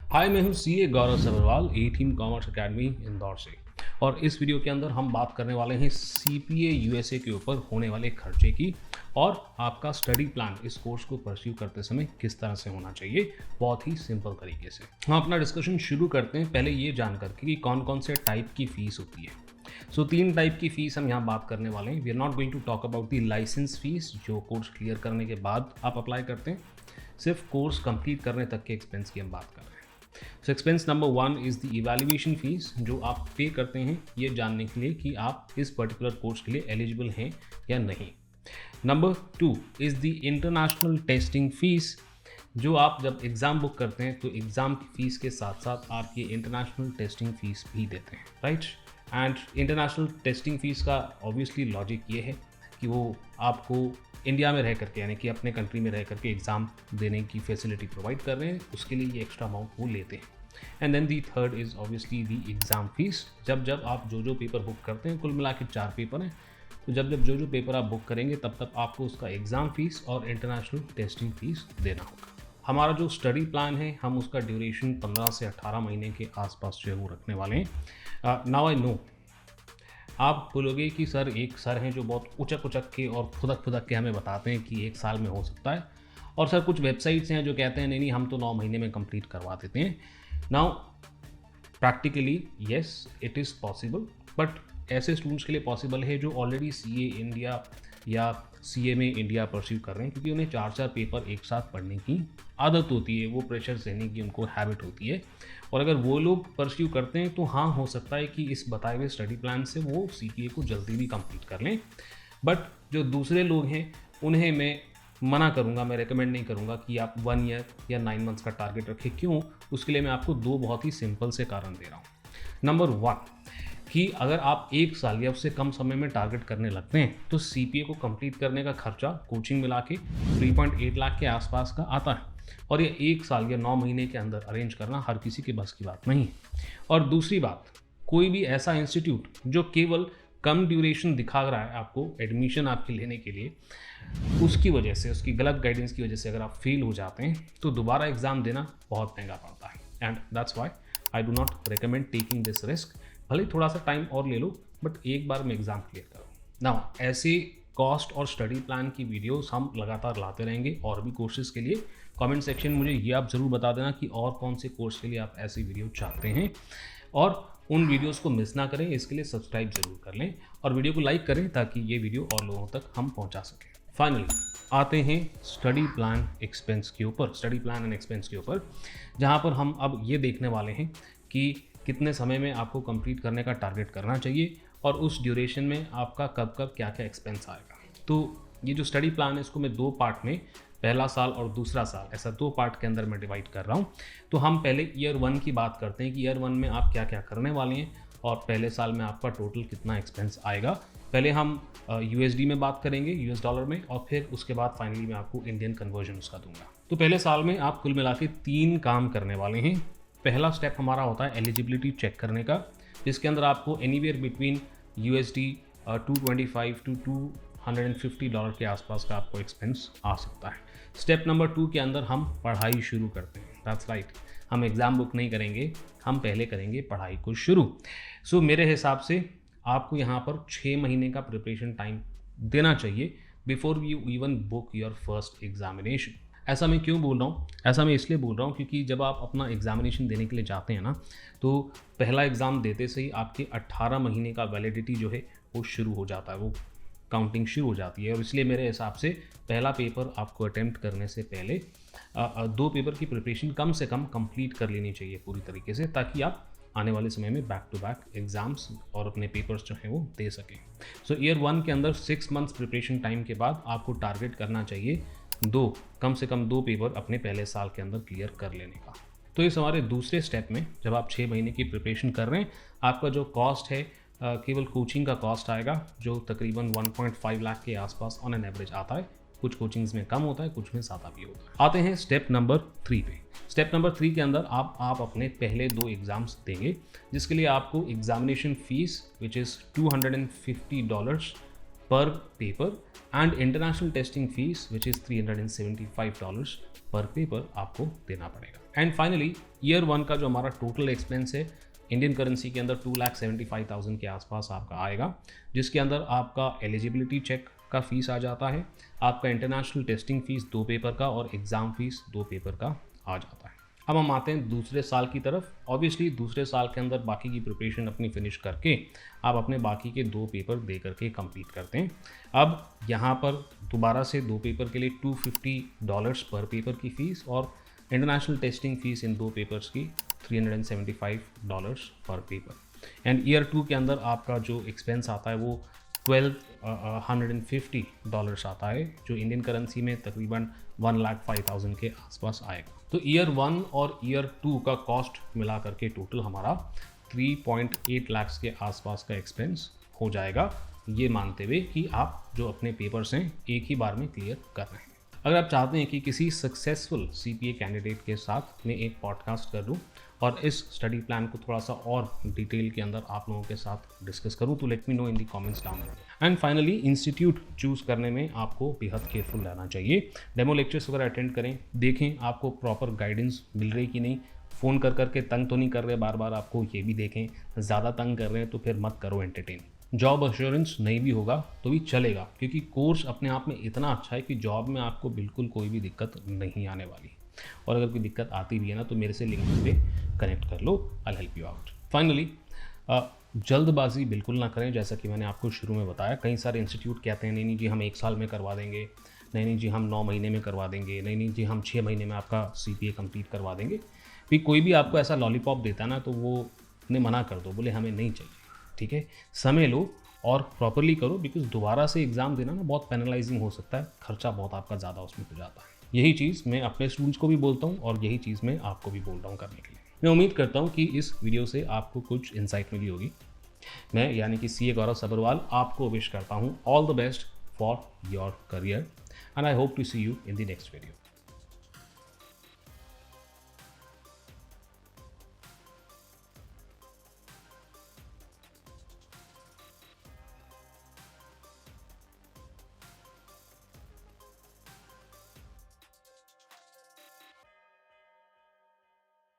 हाय, मैं हूँ सीए गौरव सभरवाल, ए theme commerce academy Indore से। और इस वीडियो के अंदर हम बात करने वाले हैं सीपीए यूएसए के ऊपर होने वाले खर्चे की और आपका स्टडी प्लान इस कोर्स को परस्यू करते समय किस तरह से होना चाहिए, बहुत ही सिंपल तरीके से। हम अपना डिस्कशन शुरू करते हैं पहले ये जान करके कि कौन कौन से टाइप की फ़ीस होती है। सो 3 टाइप की फ़ीस हम यहाँ बात करने वाले हैं। We are not going to talk about the licence fees जो कोर्स क्लियर करने के बाद आप अप्लाई करते हैं, सिर्फ कोर्स कंप्लीट करने तक के एक्सपेंस की हम बात कर रहे हैं। So expense number 1 is the evaluation fees जो आप पे करते हैं ये जानने के लिए कि आप इस पर्टिकुलर कोर्स के लिए एलिजिबल हैं या नहीं। Number 2 is the international testing fees जो आप जब एग्ज़ाम बुक करते हैं तो एग्ज़ाम की फ़ीस के साथ साथ आप ये इंटरनेशनल टेस्टिंग फ़ीस भी देते हैं, right. And international testing fees का ऑब्वियसली लॉजिक ये है कि वो आपको इंडिया में रह करके यानी कि अपने कंट्री में रह करके एग्ज़ाम देने की फैसिलिटी प्रोवाइड कर रहे हैं, उसके लिए ये एक्स्ट्रा अमाउंट वो लेते हैं। And then the third is obviously the exam fees. जब आप जो पेपर बुक करते हैं, कुल मिला के 4 पेपर हैं, तो जब जो पेपर आप बुक करेंगे तब आपको उसका एग्ज़ाम फ़ीस और इंटरनेशनल टेस्टिंग फ़ीस देना होगा। हमारा जो स्टडी प्लान है हम उसका ड्यूरेशन 15 से 18 महीने के आसपास जो है वो रखने वाले हैं। नाउ आई नो आप बोलोगे कि सर एक सर हैं जो बहुत उचक के और खुदक के हमें बताते हैं कि 1 साल में हो सकता है, और सर कुछ वेबसाइट्स हैं जो कहते हैं नहीं हम तो 9 महीने में कंप्लीट करवा देते हैं। Now practically yes it is possible, but ऐसे स्टूडेंट्स के लिए पॉसिबल है जो ऑलरेडी सीए इंडिया या सीए में इंडिया परस्यू कर रहे हैं, क्योंकि उन्हें 4 पेपर एक साथ पढ़ने की आदत होती है, वो प्रेशर सहने की उनको हैबिट होती है। और अगर वो लोग परस्यू करते हैं तो हाँ, हो सकता है कि इस बताए हुए स्टडी प्लान से वो सीपीए को जल्दी भी कंप्लीट कर लें। बट जो दूसरे लोग हैं उन्हें मैं मना करूँगा, मैं रेकमेंड नहीं करूँगा कि आप 1 ईयर या 9 मंथ्स का टारगेट रखें। क्यों? उसके लिए मैं आपको 2 बहुत ही सिंपल से कारण दे रहा हूँ। नंबर 1 कि अगर आप 1 साल या उससे कम समय में टारगेट करने लगते हैं तो सीपीए को कंप्लीट करने का खर्चा कोचिंग मिला के 3.8 लाख के आसपास का आता है, और ये 1 साल या 9 महीने के अंदर अरेंज करना हर किसी के बस की बात नहीं है। और दूसरी बात, कोई भी ऐसा इंस्टीट्यूट जो केवल कम ड्यूरेशन दिखा रहा है आपको एडमिशन आपके लेने के लिए, उसकी वजह से, उसकी गलत गाइडेंस की वजह से अगर आप फेल हो जाते हैं तो दोबारा एग्ज़ाम देना बहुत महंगा पड़ता है। And that's why I do not recommend taking this risk. भले थोड़ा सा टाइम और ले लो, बट एक बार में एग्ज़ाम क्लियर करो। नाउ ऐसे कॉस्ट और स्टडी प्लान की वीडियोस हम लगातार लाते रहेंगे और भी कोर्सेज़ के लिए। कमेंट सेक्शन में मुझे ये आप ज़रूर बता देना कि और कौन से कोर्स के लिए आप ऐसी वीडियो चाहते हैं, और उन वीडियोस को मिस ना करें, इसके लिए सब्सक्राइब ज़रूर कर लें और वीडियो को लाइक करें ताकि ये वीडियो और लोगों तक हम पहुंचा सकें। फाइनली आते हैं स्टडी प्लान एक्सपेंस के ऊपर, स्टडी प्लान एंड एक्सपेंस के ऊपर, जहाँ पर हम अब ये देखने वाले हैं कि कितने समय में आपको कंप्लीट करने का टारगेट करना चाहिए और उस ड्यूरेशन में आपका कब क्या क्या एक्सपेंस आएगा। तो ये जो स्टडी प्लान है इसको मैं 2 पार्ट में, पहला साल और दूसरा साल, ऐसा 2 पार्ट के अंदर मैं डिवाइड कर रहा हूँ। तो हम पहले ईयर 1 की बात करते हैं कि ईयर 1 में आप क्या क्या करने वाले हैं और पहले साल में आपका टोटल कितना एक्सपेंस आएगा। पहले हम यूएसडी में बात करेंगे, यूएस डॉलर में, और फिर उसके बाद फाइनली मैं आपको इंडियन कन्वर्जन उसका दूंगा। तो पहले साल में आप कुल मिला के 3 काम करने वाले हैं। पहला स्टेप हमारा होता है एलिजिबिलिटी चेक करने का, जिसके अंदर आपको एनीवेयर बिटवीन यूएसडी 225 टू $250 के आसपास का आपको एक्सपेंस आ सकता है। स्टेप नंबर 2 के अंदर हम पढ़ाई शुरू करते हैं। दैट्स राइट, हम एग्ज़ाम बुक नहीं करेंगे, हम पहले करेंगे पढ़ाई को शुरू। सो मेरे हिसाब से आपको यहाँ पर 6 महीने का प्रिपरेशन टाइम देना चाहिए before you even book your first examination. ऐसा मैं क्यों बोल रहा हूँ? ऐसा मैं इसलिए बोल रहा हूँ क्योंकि जब आप अपना एग्जामिनेशन देने के लिए जाते हैं ना, तो पहला एग्ज़ाम देते से ही आपके 18 महीने का वैलिडिटी जो है वो शुरू हो जाता है, वो काउंटिंग शुरू हो जाती है। और इसलिए मेरे हिसाब से पहला पेपर आपको अटेम्प्ट करने से पहले 2 पेपर की प्रिपरेशन कम से कम कंप्लीट कर लेनी चाहिए पूरी तरीके से, ताकि आप आने वाले समय में बैक टू बैक एग्ज़ाम्स और अपने पेपर्स जो हैं वो दे सकें। सो ईयर 1 के अंदर 6 मंथ्स प्रिपरेशन टाइम के बाद आपको टारगेट करना चाहिए कम से कम 2 पेपर अपने पहले साल के अंदर क्लियर कर लेने का। तो इस हमारे दूसरे स्टेप में जब आप 6 महीने की प्रिपरेशन कर रहे हैं, आपका जो कॉस्ट है केवल कोचिंग का कॉस्ट आएगा, जो तकरीबन 1.5 लाख के आसपास ऑन एन एवरेज आता है। कुछ कोचिंग्स में कम होता है, कुछ में ज़्यादा भी होता है। आते हैं स्टेप नंबर 3 पे। स्टेप नंबर 3 के अंदर आप अपने पहले 2 एग्ज़ाम्स देंगे, जिसके लिए आपको एग्जामिनेशन फ़ीस विच इज़ $250 पर paper and international testing fees which is $375 पर पेपर आपको देना पड़ेगा। एंड फाइनली ईयर 1 का जो हमारा टोटल एक्सपेंस है इंडियन करेंसी के अंदर 2,75,000 के आसपास आपका आएगा, जिसके अंदर आपका एलिजिबिलिटी चेक का फीस आ जाता है, आपका इंटरनेशनल टेस्टिंग फीस 2 पेपर का और एग्ज़ाम फीस 2 पेपर का आ जाता है। अब हम आते हैं दूसरे साल की तरफ। ऑब्वियसली दूसरे साल के अंदर बाकी की प्रिपरेशन अपनी फिनिश करके आप अपने बाकी के 2 पेपर दे करके कंप्लीट करते हैं। अब यहाँ पर दोबारा से 2 पेपर के लिए $250 पर पेपर की फ़ीस और इंटरनेशनल टेस्टिंग फ़ीस इन 2 पेपर्स की $375 पर पेपर। एंड ईयर 2 के अंदर आपका जो एक्सपेंस आता है वो $1,250 आता है, जो इंडियन करेंसी में तकरीबन 1,05,000 के आसपास आएगा। तो ईयर 1 और ईयर 2 का कॉस्ट मिला करके टोटल हमारा 3.8 लाख के आसपास का एक्सपेंस हो जाएगा, ये मानते हुए कि आप जो अपने पेपर्स हैं एक ही बार में क्लियर कर रहे हैं। अगर आप चाहते हैं कि किसी सक्सेसफुल CPA कैंडिडेट के साथ मैं एक पॉडकास्ट कर दूं और इस स्टडी प्लान को थोड़ा सा और डिटेल के अंदर आप लोगों के साथ डिस्कस करूं, तो let me know in the comments down. And finally institute choose करने में आपको बेहद केयरफुल रहना चाहिए। डेमो लेक्चर्स वगैरह अटेंड करें, देखें आपको प्रॉपर गाइडेंस मिल रही कि नहीं, फ़ोन कर करके तंग तो नहीं कर रहे बार बार आपको, ये भी देखें। ज़्यादा तंग कर रहे हैं तो फिर मत करो एंटरटेन। जॉब अश्योरेंस नहीं भी होगा तो भी चलेगा, क्योंकि कोर्स अपने आप में इतना अच्छा है कि जॉब में आपको बिल्कुल कोई भी दिक्कत नहीं आने वाली। और अगर कोई दिक्कत आती भी है ना तो मेरे से लिंक्डइन पे कनेक्ट कर लो, I help you out. Finally जल्दबाजी बिल्कुल ना करें। जैसा कि मैंने आपको शुरू में बताया, कई सारे इंस्टीट्यूट कहते हैं नहीं जी हम 1 साल में करवा देंगे, नहीं जी हम 9 महीने में करवा देंगे, नहीं जी हम 6 महीने में आपका CPA कंप्लीट करवा देंगे। फिर कोई भी आपको ऐसा लॉलीपॉप देता है ना तो वो ने मना कर दो, बोले हमें नहीं चाहिए। ठीक है, समय लो और प्रॉपरली करो, बिकॉज दोबारा से एग्ज़ाम देना ना बहुत पेनलाइजिंग हो सकता है, खर्चा बहुत आपका ज़्यादा उसमें हो जाता है। यही चीज़ मैं अपने स्टूडेंट्स को भी बोलता हूँ और यही चीज़ मैं आपको भी बोल रहा हूँ करने के लिए। मैं उम्मीद करता हूँ कि इस वीडियो से आपको कुछ इंसाइट मिली होगी। मैं यानी कि CA गौरव सब्रवाल आपको विश करता हूँ all the best for your career and I hope to see you in the next video.